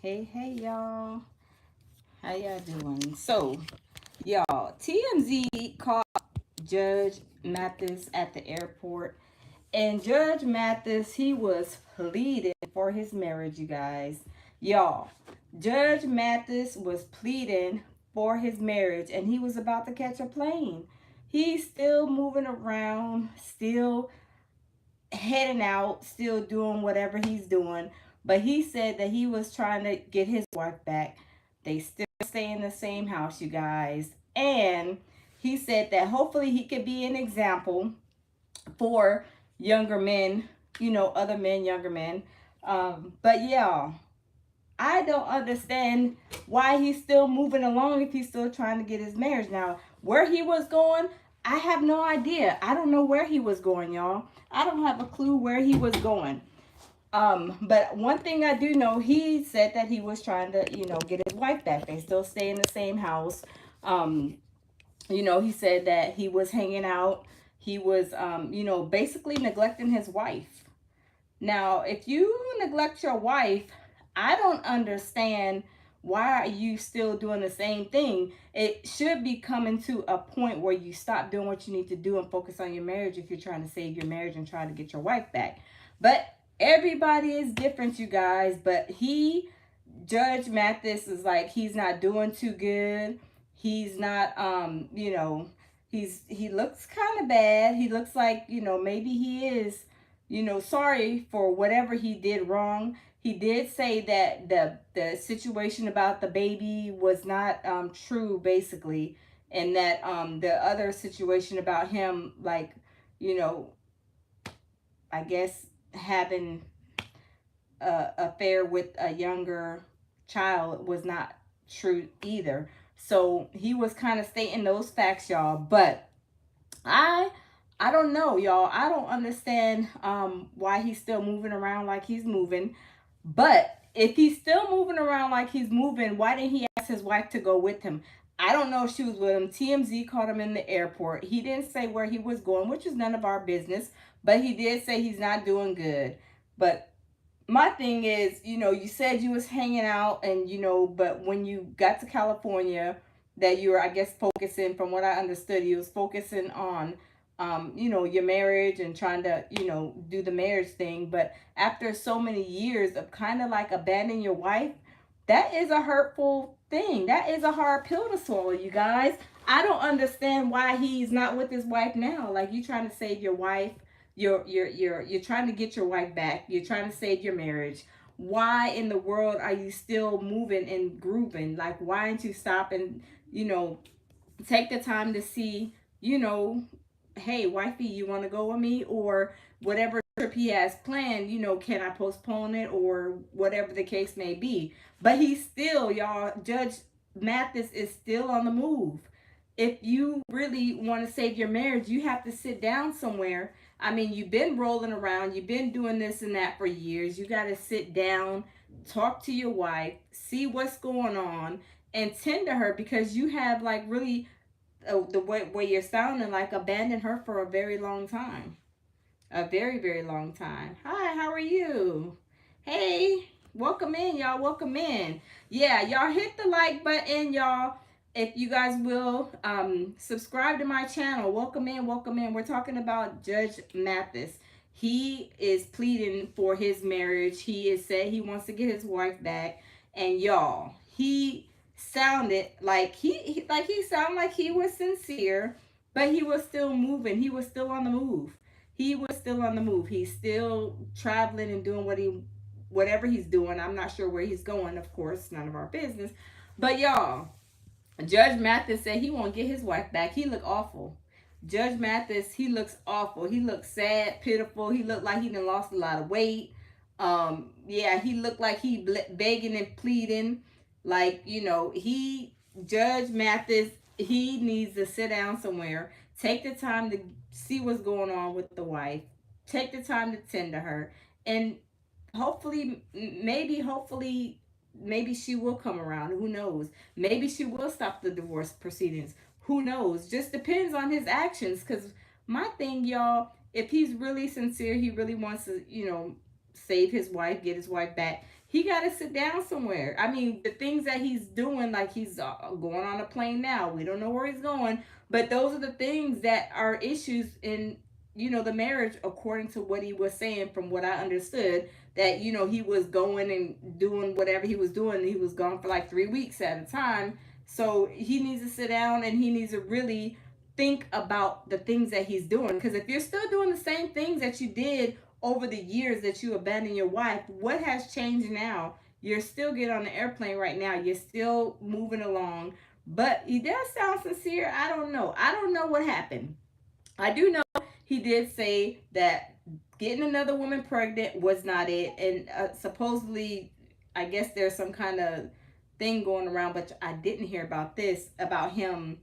Hey, y'all. How y'all doing? So, y'all, TMZ caught Judge Mathis at the airport. And Judge Mathis, he was pleading for his marriage, you guys. Y'all, Judge Mathis was pleading for his marriage and he was about to catch a plane. He's still moving around, still heading out, still doing whatever he's doing. But he said that he was trying to get his wife back. They still stay in the same house, you guys. And he said that hopefully he could be an example for younger men, other men, younger men. But yeah, I don't understand why he's still moving along if he's still trying to get his marriage. Now, where he was going, I have no idea. I don't know where he was going, y'all. I don't have a clue where he was going. But one thing I do know, he said that he was trying to, get his wife back. They still stay in the same house. Um, he said that he was hanging out. He was, basically neglecting his wife. Now, if you neglect your wife, I don't understand why are you still doing the same thing. It should be coming to a point where you stop doing what you need to do and focus on your marriage if you're trying to save your marriage and try to get your wife back. But everybody is different, you guys. But Judge Mathis, is like he's not doing too good. He's not, he looks kind of bad. He looks like, maybe he is, sorry for whatever he did wrong. He did say that the situation about the baby was not true, basically, and that the other situation about him, like, you know, I guess having a affair with a younger child was not true either. So he was kind of stating those facts, y'all. But I I don't know, y'all. I don't understand why he's still moving around like he's moving. But if he's still moving around like he's moving, why didn't he ask his wife to go with him? I don't know if she was with him. TMZ caught him in the airport. He didn't say where he was going, which is none of our business. But he did say he's not doing good. But my thing is, you said you was hanging out and but when you got to California, that you were, I guess, focusing, from what I understood, you was focusing on your marriage and trying to, do the marriage thing. But after so many years of kind of like abandoning your wife, that is a hurtful thing. That is a hard pill to swallow, you guys. I don't understand why he's not with his wife now. Like, you trying to save your wife, you're trying to get your wife back. You're trying to save your marriage. Why in the world are you still moving and grooving? Like, why don't you stop and take the time to see, hey, wifey, you want to go with me? Or whatever trip he has planned, can I postpone it, or whatever the case may be. But he's still, y'all, Judge Mathis is still on the move. If you really want to save your marriage, you have to sit down somewhere. I mean, you've been rolling around, you've been doing this and that for years. You got to sit down, talk to your wife, see what's going on, and tend to her, because you have, like, really, the way you're sounding, like, abandoned her for a very long time. A very, very long time. Hi, how are you? Hey, welcome in, y'all. Welcome in. Yeah, y'all hit the like button, y'all. If you guys will subscribe to my channel. Welcome in, welcome in. We're talking about Judge Mathis. He is pleading for his marriage. He is said he wants to get his wife back. And y'all, he sounded like he sounded like he was sincere, but he was still moving. He was still on the move. He was still on the move. He's still traveling and doing whatever he's doing. I'm not sure where he's going, of course, none of our business. But y'all, Judge Mathis said he won't get his wife back. He looked awful. Judge Mathis, he looks awful. He looks sad, pitiful. He looked like he done lost a lot of weight. Yeah, he looked like he begging and pleading. Like, Judge Mathis, he needs to sit down somewhere. Take the time to see what's going on with the wife. Take the time to tend to her. And maybe she will come around. Who knows? Maybe she will stop the divorce proceedings. Who knows? Just depends on his actions. Because my thing, y'all, if he's really sincere, he really wants to, save his wife, get his wife back, he got to sit down somewhere. I mean, the things that he's doing, like he's going on a plane now. We don't know where he's going, but those are the things that are issues in, the marriage, according to what he was saying, from what I understood. That, he was going and doing whatever he was doing. He was gone for like 3 weeks at a time. So he needs to sit down and he needs to really think about the things that he's doing. Because if you're still doing the same things that you did over the years that you abandoned your wife, what has changed now? You're still getting on the airplane right now. You're still moving along. But he does sound sincere. I don't know. I don't know what happened. I do know he did say that getting another woman pregnant was not it. And supposedly, I guess there's some kind of thing going around, but I didn't hear about this, about him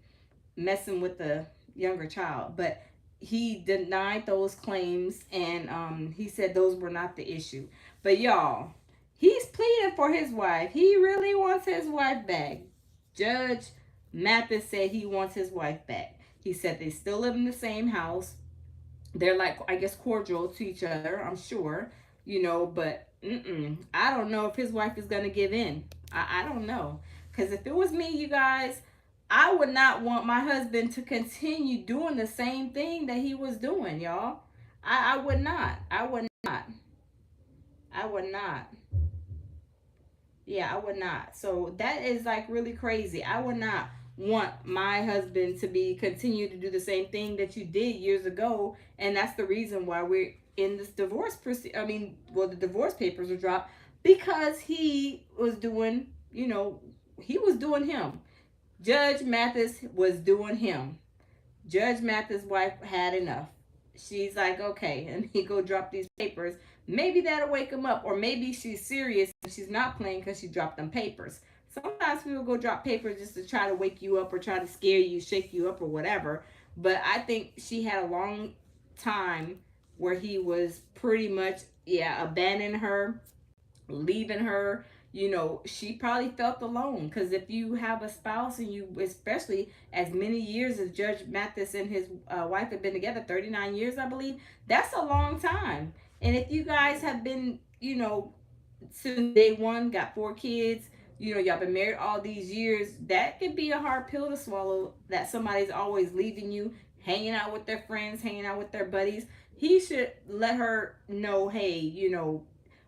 messing with the younger child. But he denied those claims, and he said those were not the issue. But y'all, he's pleading for his wife. He really wants his wife back. Judge Mathis said he wants his wife back. He said they still live in the same house. They're like, I guess, cordial to each other, I'm sure, but I don't know if his wife is going to give in. I don't know. Because if it was me, you guys, I would not want my husband to continue doing the same thing that he was doing, y'all. I would not. I would not. I would not. Yeah, I would not. So that is like really crazy. I would not want my husband to be continue to do the same thing that you did years ago, and that's the reason why we're in this divorce. I mean, well, the divorce papers were dropped because he was doing, he was doing him. Judge Mathis was doing him. Judge Mathis' wife had enough. She's like, okay, and he go drop these papers. Maybe that'll wake him up, or maybe she's serious and she's not playing because she dropped them papers. Sometimes people go drop papers just to try to wake you up or try to scare you, shake you up, or whatever. But I think she had a long time where he was pretty much, yeah, abandoning her, leaving her. She probably felt alone, because if you have a spouse, and you, especially as many years as Judge Mathis and his wife have been together, 39 years, I believe, that's a long time. And if you guys have been, since day one, got 4 kids, y'all been married all these years, that could be a hard pill to swallow, that somebody's always leaving you, hanging out with their friends, hanging out with their buddies. He should let her know, hey,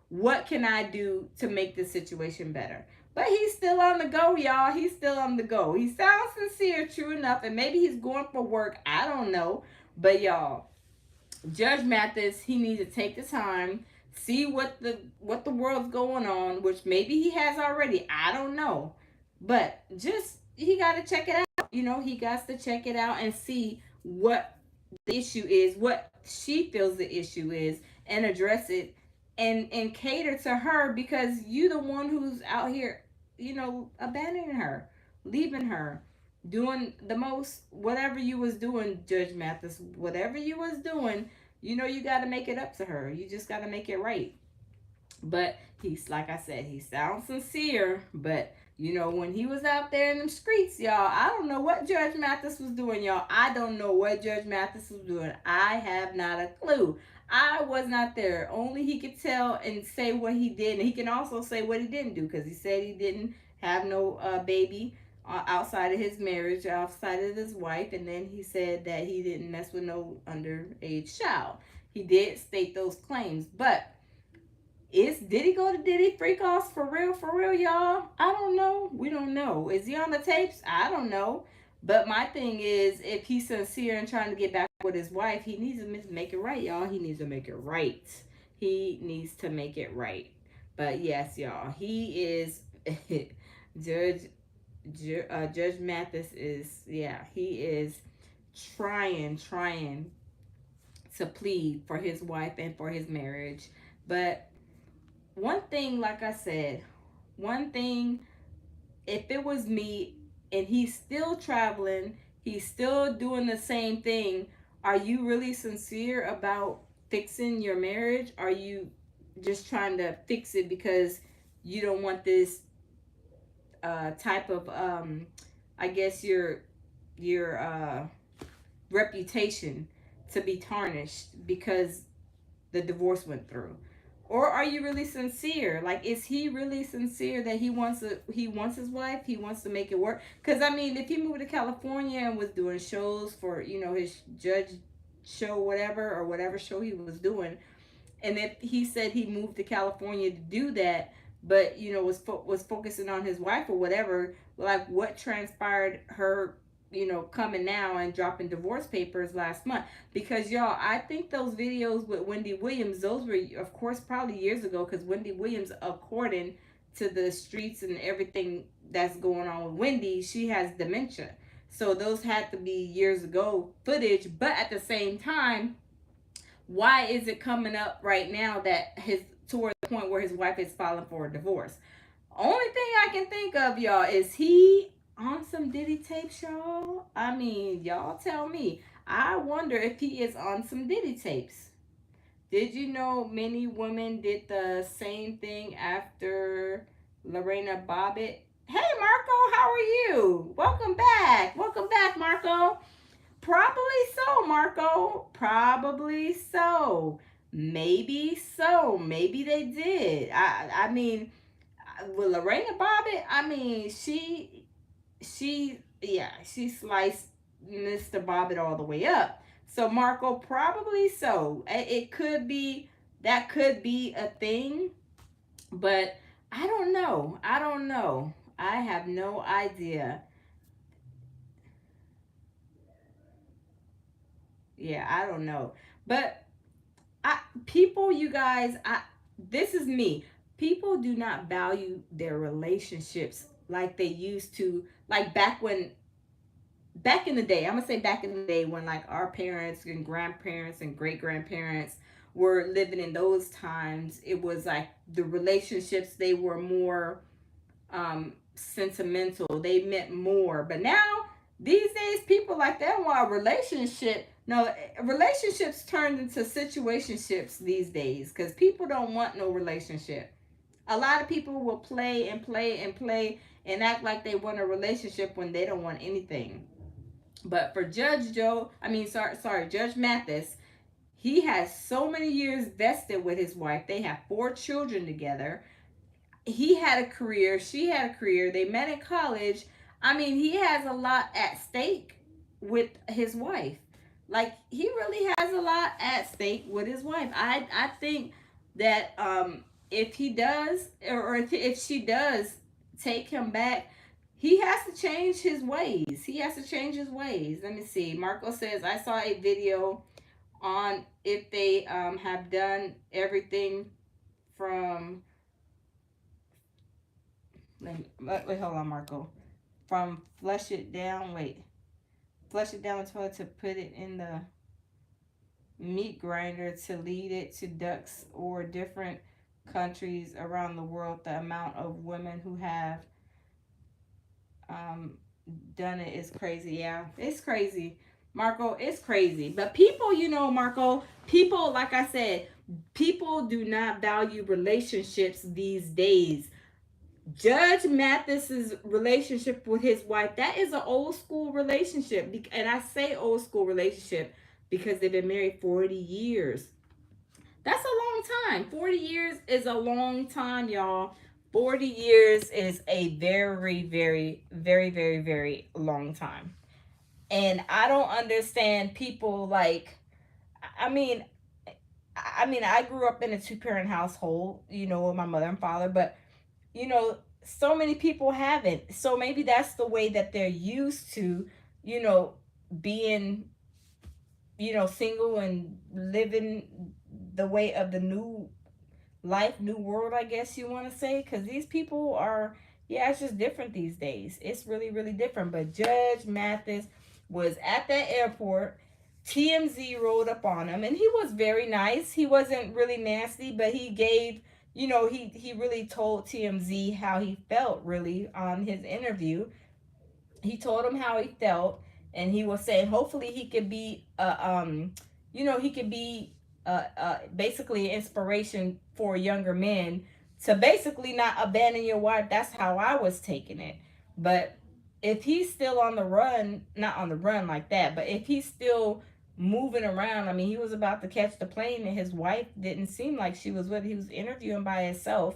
what can I do to make this situation better? But he's still on the go, y'all. He's still on the go. He sounds sincere, true enough, and maybe he's going for work. I don't know. But y'all, Judge Mathis, he needs to take the time, see what the world's going on, which maybe he has already. I don't know. But just he gotta check it out. He got to check it out and see what the issue is, what she feels the issue is, and address it, and cater to her, because you the one who's out here, abandoning her, leaving her, doing the most, whatever you was doing, Judge Mathis, whatever you was doing, you got to make it up to her. You just got to make it right. But he's, like I said, he sounds sincere. But when he was out there in the streets, y'all, I don't know what Judge Mathis was doing, y'all. I don't know what Judge Mathis was doing. I have not a clue. I was not there. Only he could tell and say what he did, and he can also say what he didn't do, because he said he didn't have no baby outside of his marriage, outside of his wife, and then he said that he didn't mess with no underage child. He did state those claims, but did he go to Diddy freak offs for real, y'all? I don't know. We don't know. Is he on the tapes? I don't know. But my thing is, if he's sincere and trying to get back with his wife, he needs to make it right, y'all. He needs to make it right. He needs to make it right. But yes, y'all, he is Judge Judge Mathis is, yeah, he is trying to plead for his wife and for his marriage. But one thing, like I said, one thing, if it was me and he's still traveling, he's still doing the same thing, are you really sincere about fixing your marriage? Are you just trying to fix it because you don't want this type of, I guess, your reputation to be tarnished because the divorce went through? Or are you really sincere? Like, is he really sincere that he wants his wife, he wants to make it work? Because I mean, if he moved to California and was doing shows for, you know, his judge show, whatever, or whatever show he was doing, and if he said he moved to California to do that, but you know was focusing on his wife or whatever, like what transpired her, you know, coming now and dropping divorce papers last month? Because y'all, I think those videos with Wendy Williams, those were of course probably years ago, because Wendy Williams, according to the streets and everything that's going on with Wendy, she has dementia. So those had to be years ago footage, but at the same time, why is it coming up right now that his toward the point where his wife is filing for a divorce? Only thing I can think of, y'all, is he on some Diddy tapes, y'all? I mean, y'all tell me. I wonder if he is on some Diddy tapes. Did you know many women did the same thing after Lorena Bobbitt? Hey, Marco, how are you? Welcome back. Welcome back, Marco. Probably so, Marco. Probably so. Maybe so. Maybe they did. I mean, with Lorena Bobbitt, I mean, she sliced Mr. Bobbitt all the way up. So Marco, probably so. It could be, that could be a thing, but I don't know. I don't know. I have no idea. Yeah, I don't know. But I people, you guys, I this is me. People do not value their relationships like they used to, like back in the day. I'm gonna say back in the day when like our parents and grandparents and great grandparents were living in those times. It was like the relationships, they were more sentimental. They meant more. But now these days, people like that want a relationship. No, relationships turned into situationships these days because people don't want no relationship. A lot of people will play and play and play and act like they want a relationship when they don't want anything. But for Judge Joe, I mean, sorry, Judge Mathis, he has so many years vested with his wife. They have 4 children together. He had a career, she had a career, they met in college. I mean, he has a lot at stake with his wife. Like, he really has a lot at stake with his wife. I think that if he does, or if she does take him back, he has to change his ways. He has to change his ways. Let me see. Marco says, I saw a video on if they have done everything from, wait, hold on, Marco. From flush it down, wait. Flush it down the toilet to put it in the meat grinder to lead it to ducks or different countries around the world. The amount of women who have um, done it is crazy. Yeah, it's crazy. Marco, it's crazy. But people, you know, Marco, people, like I said, people do not value relationships these days. Judge Mathis's relationship with his wife, that is an old school relationship. And I say old school relationship because they've been married 40 years. That's a long time. 40 years is a long time, y'all. 40 years is a very, very, very, very, very long time. And I don't understand people like, I mean, I grew up in a two-parent household, you know, with my mother and father, but you know, so many people haven't. So maybe that's the way that they're used to, you know, being, you know, single and living the way of the new life, new world, I guess you want to say. Because these people are, yeah, it's just different these days. It's really, really different. But Judge Mathis was at that airport. TMZ rolled up on him and he was very nice. He wasn't really nasty, but he gave, you know, he really told TMZ how he felt really on his interview. He told him how he felt, and he was saying hopefully he could be you know, he could be basically an inspiration for younger men to basically not abandon your wife. That's how I was taking it. But if he's still on the run, not on the run like that, but if he's still moving around. I mean, he was about to catch the plane, and his wife didn't seem like she was with. He was interviewing by himself.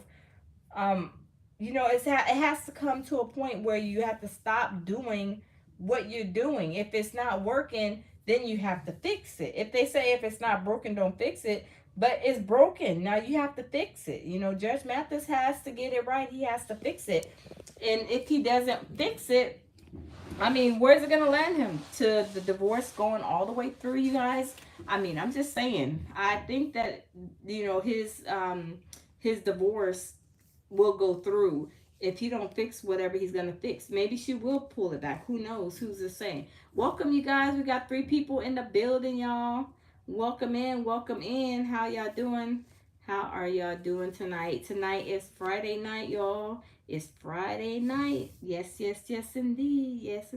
um it has to come to a point where you have to stop doing what you're doing. If it's not working, then you have to fix it. If they say if it's not broken, don't fix it, but it's broken, now you have to fix it. Judge Mathis has to get it right. He has to fix it. And if he doesn't fix it, I mean, where's it gonna land him? To the divorce going all the way through, you guys? I mean, I'm just saying. I think that his divorce will go through if he don't fix whatever he's gonna fix. Maybe she will pull it back. Who knows? Who's to say? Welcome, you guys. We got 3 people in the building, y'all. Welcome in. Welcome in. How y'all doing? How are y'all doing tonight? Tonight is Friday night, y'all. It's Friday night. Yes, yes, yes, indeed. Yes,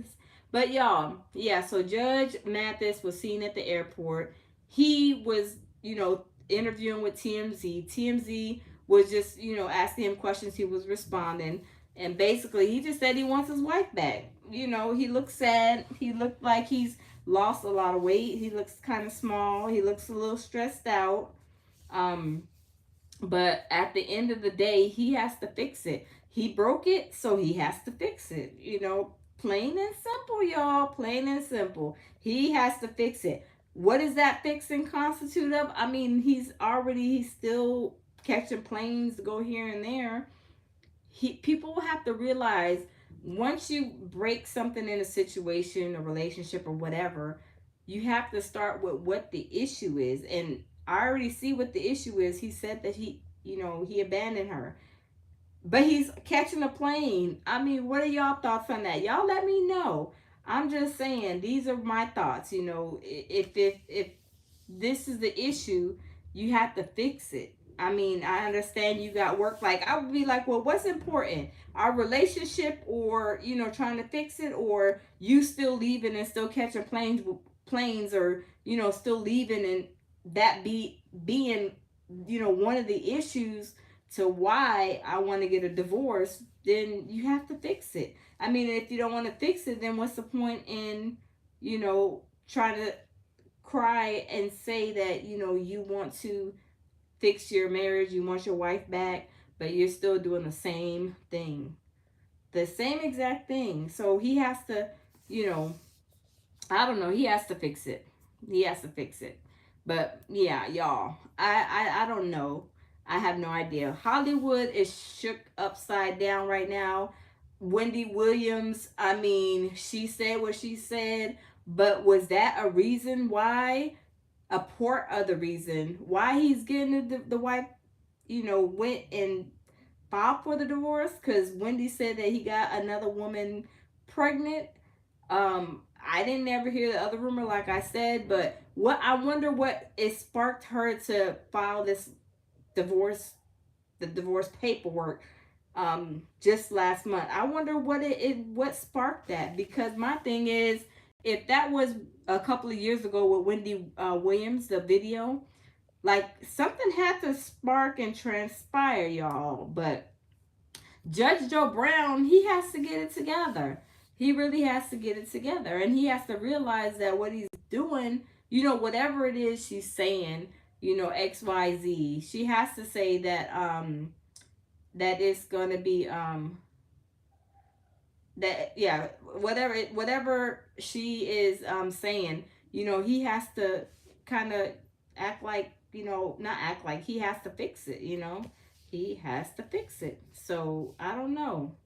but y'all, yeah. So Judge Mathis was seen at the airport. He was, interviewing with TMZ. TMZ was just, asking him questions. He was responding, and basically, he just said he wants his wife back. He looks sad. He looked like he's lost a lot of weight. He looks kind of small. He looks a little stressed out. Um, but at the end of the day, he has to fix it. He broke it, so he has to fix it. Plain and simple, y'all. Plain and simple. He has to fix it. What is that fixing constitute of? I mean, he's still catching planes to go here and there. People have to realize, once you break something in a situation, a relationship, or whatever, you have to start with what the issue is. And I already see what the issue is. He said that he abandoned her, but he's catching a plane. I mean, what are y'all thoughts on that? Y'all let me know. I'm just saying, these are my thoughts. If this is the issue, you have to fix it. I mean, I understand you got work. Like, I would be like, well, what's important? Our relationship, or, trying to fix it, or you still leaving and still catching planes, or, still leaving, and that being, one of the issues to why I want to get a divorce. Then you have to fix it. I mean, if you don't want to fix it, then what's the point in, trying to cry and say that you want to fix your marriage, you want your wife back, but you're still doing the same thing, the same exact thing. So he has to, you know I don't know, he has to fix it. He has to fix it. But yeah, y'all, I don't know. I have no idea. Hollywood is shook upside down right now. Wendy Williams, I mean, she said what she said, but was that a reason why? A part of the reason why he's getting the wife, went and filed for the divorce? Because Wendy said that he got another woman pregnant. I didn't ever hear the other rumor, like I said, but I wonder what it sparked her to file this divorce, the divorce paperwork, just last month. I wonder what sparked that. Because my thing is, if that was a couple of years ago with Wendy Williams, the video, like, something had to spark and transpire, y'all. But Judge Joe Brown, he has to get it together. He really has to get it together. And he has to realize that what he's doing, whatever it is she's saying, XYZ, she has to say that it's gonna be that, yeah, whatever she is saying, he has to kind of act like, not act like, he has to fix it. He has to fix it. So I don't know.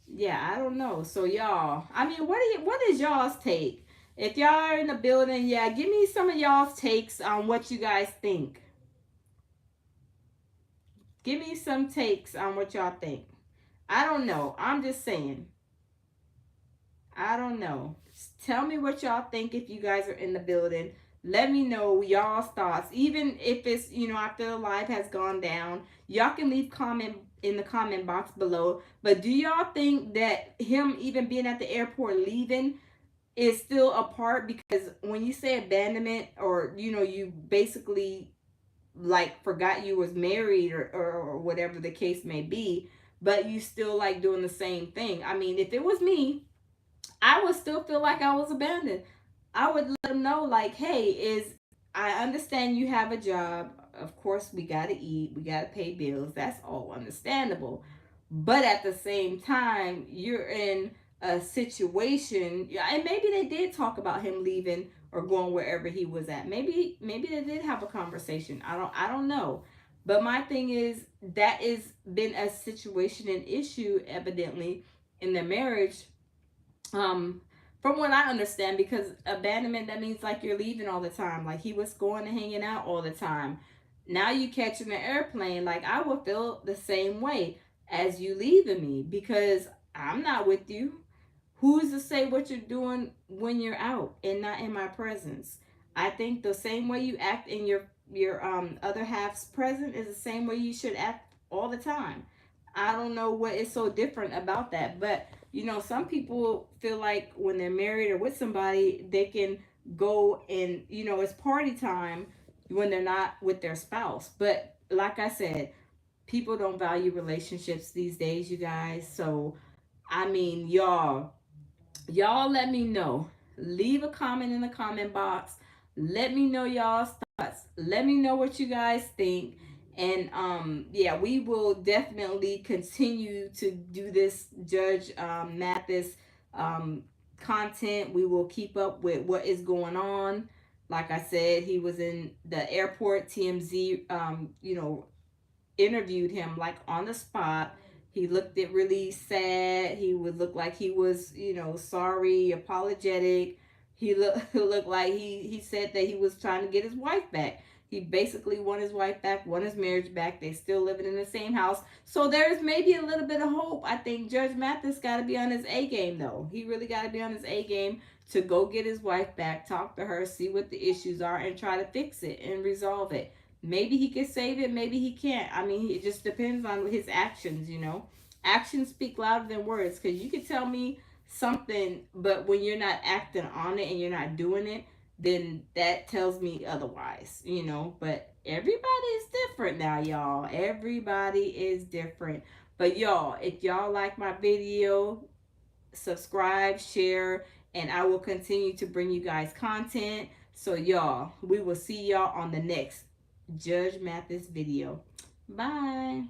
Yeah, I don't know. So y'all, I mean, what is y'all's take? If y'all are in the building, yeah, give me some of y'all's takes on what you guys think. Give me some takes on what y'all think. I don't know. I'm just saying. I don't know. Tell me what y'all think if you guys are in the building. Let me know y'all's thoughts. Even if it's, after the live has gone down, y'all can leave comment in the comment box below. But do y'all think that him even being at the airport leaving is still a part? Because when you say abandonment, or, you basically like forgot you was married, or whatever the case may be, but you still like doing the same thing. I mean, if it was me, I would still feel like I was abandoned. I would let him know, like, hey, I understand you have a job. Of course, we got to eat, we got to pay bills. That's all understandable. But at the same time, you're in a situation, yeah, and maybe they did talk about him leaving or going wherever he was at. Maybe they did have a conversation. I don't know. But my thing is that is been a situation and issue evidently in their marriage, um from what I understand, because abandonment, that means like you're leaving all the time, like he was going and hanging out all the time. Now you catching an airplane, like I would feel the same way as you leaving me, because I'm not with you. Who's to say what you're doing when you're out and not in my presence? I think the same way you act in your other half's present is the same way you should act all the time. I don't know what is so different about that, but some people feel like when they're married or with somebody, they can go and it's party time when they're not with their spouse. But like I said, people don't value relationships these days, you guys. So I mean, y'all let me know. Leave a comment in the comment box. Let me know y'all's thoughts. Let me know what you guys think. And yeah, we will definitely continue to do this Judge Mathis um content. We will keep up with what is going on. Like I said, he was in the airport. TMZ interviewed him like on the spot. He looked it really sad. He would look like he was, sorry, apologetic. He looked like he said that he was trying to get his wife back. He basically won his wife back, won his marriage back. They still living in the same house. So there's maybe a little bit of hope. I think Judge Mathis got to be on his A game though. He really got to be on his A game to go get his wife back, talk to her, see what the issues are, and try to fix it and resolve it. Maybe he can save it, maybe he can't. I mean, it just depends on his actions. Actions speak louder than words, because you can tell me something, but when you're not acting on it and you're not doing it, then that tells me otherwise. But everybody is different now, y'all. Everybody is different. But y'all, if y'all like my video, subscribe, share, and I will continue to bring you guys content. So y'all, we will see y'all on the next Judge Mathis video. Bye.